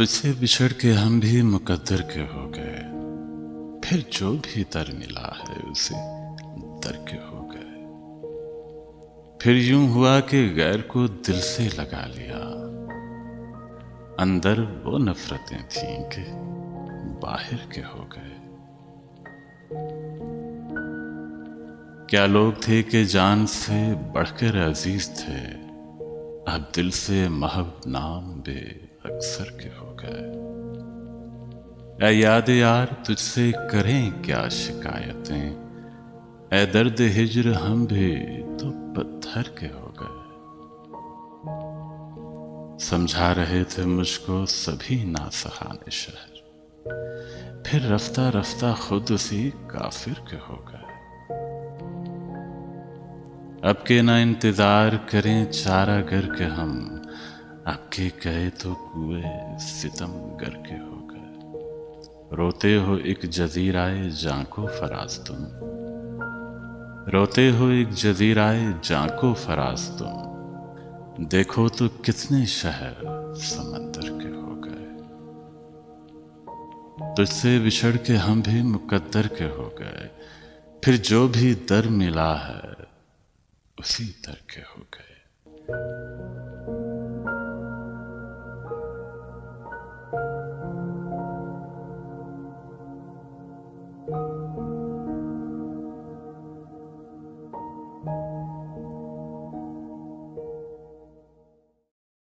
तुझसे बिछड़ के हम भी मुकद्दर के हो गए, फिर जो भी दर मिला है उसे दर के हो गए। फिर यूं हुआ कि गैर को दिल से लगा लिया, अंदर वो नफरतें थीं कि बाहर के हो गए। क्या लोग थे कि जान से बढ़कर अजीज थे, अब दिल से महब नाम बे अक्सर के हो गए। ऐ याद यार तुझसे करें क्या शिकायतें, ऐ दर्द हिज्र हम भी तो पत्थर के हो गए। समझा रहे थे मुझको सभी नासहाने शहर, फिर रफ्ता रफ्ता खुद उसी काफिर के हो गए। अब के ना इंतजार करें चारा गर के हम, अब के कहे तो कुए सितम गर के हो गए। रोते हो एक जजीराए जां को फराज तुम, रोते हो एक जजीराए जां को फराज तुम, देखो तो कितने शहर समंदर के हो गए। तुझसे बिछड़ के हम भी मुकद्दर के हो गए, फिर जो भी दर मिला है उसी दर के हो गए।